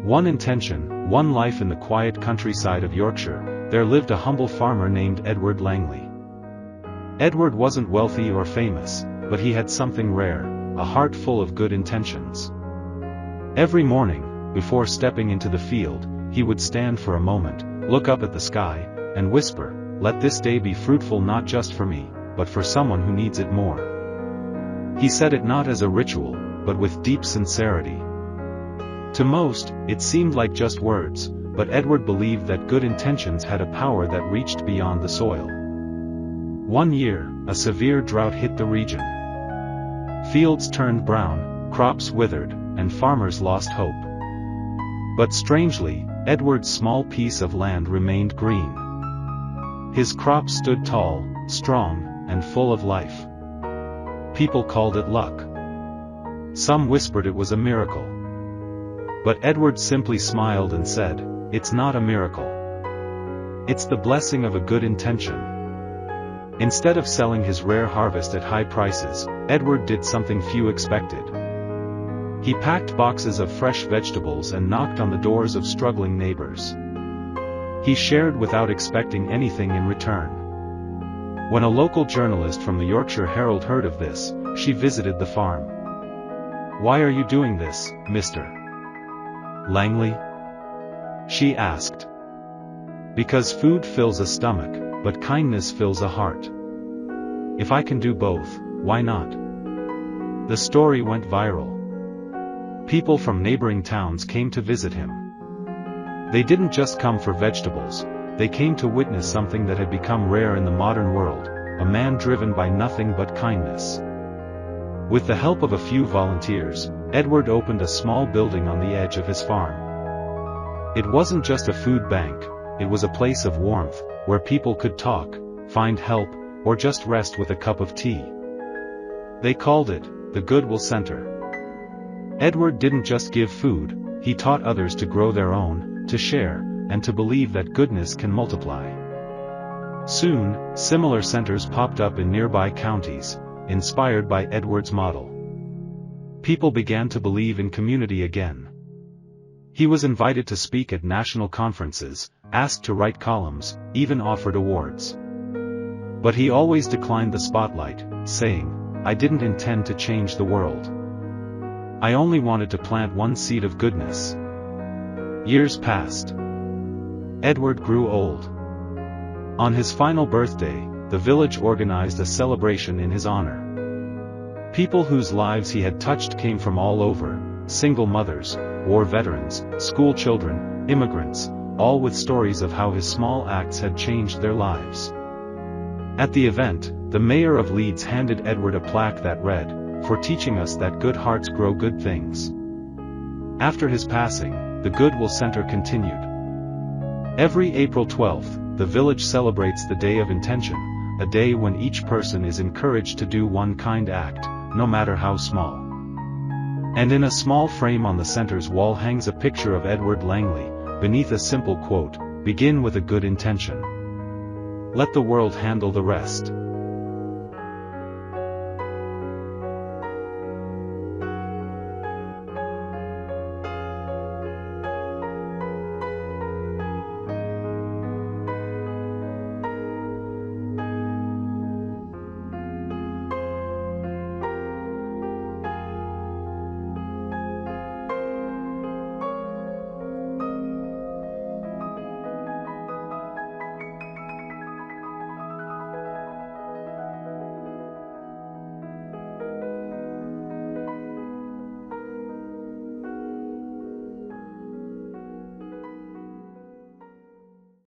One intention, one life. In the quiet countryside of Yorkshire, there lived a humble farmer named Edward Langley. Edward wasn't wealthy or famous, but he had something rare, a heart full of good intentions. Every morning, before stepping into the field, he would stand for a moment, look up at the sky, and whisper, "Let this day be fruitful, not just for me, but for someone who needs it more." He said it not as a ritual, but with deep sincerity. To most, it seemed like just words, but Edward believed that good intentions had a power that reached beyond the soil. One year, a severe drought hit the region. Fields turned brown, crops withered, and farmers lost hope. But strangely, Edward's small piece of land remained green. His crops stood tall, strong, and full of life. People called it luck. Some whispered it was a miracle. But Edward simply smiled and said, "It's not a miracle. It's the blessing of a good intention." Instead of selling his rare harvest at high prices, Edward did something few expected. He packed boxes of fresh vegetables and knocked on the doors of struggling neighbors. He shared without expecting anything in return. When a local journalist from the Yorkshire Herald heard of this, she visited the farm. "Why are you doing this, Mr. Langley?" she asked. "Because food fills a stomach, but kindness fills a heart. If I can do both, why not?" The story went viral. People from neighboring towns came to visit him. They didn't just come for vegetables, they came to witness something that had become rare in the modern world, a man driven by nothing but kindness. With the help of a few volunteers, Edward opened a small building on the edge of his farm. It wasn't just a food bank, it was a place of warmth, where people could talk, find help, or just rest with a cup of tea. They called it the Goodwill Center. Edward didn't just give food, he taught others to grow their own, to share, and to believe that goodness can multiply. Soon, similar centers popped up in nearby counties, inspired by Edward's model. People began to believe in community again. He was invited to speak at national conferences, asked to write columns, even offered awards. But he always declined the spotlight, saying, "I didn't intend to change the world. I only wanted to plant one seed of goodness." Years passed. Edward grew old. On his final birthday, the village organized a celebration in his honor. People whose lives he had touched came from all over, single mothers, war veterans, school children, immigrants, all with stories of how his small acts had changed their lives. At the event, the mayor of Leeds handed Edward a plaque that read, "For teaching us that good hearts grow good things." After his passing, the Goodwill Center continued. Every April 12th, the village celebrates the Day of Intention, a day when each person is encouraged to do one kind act, no matter how small. And in a small frame on the center's wall hangs a picture of Edward Langley, beneath a simple quote, "Begin with a good intention. Let the world handle the rest."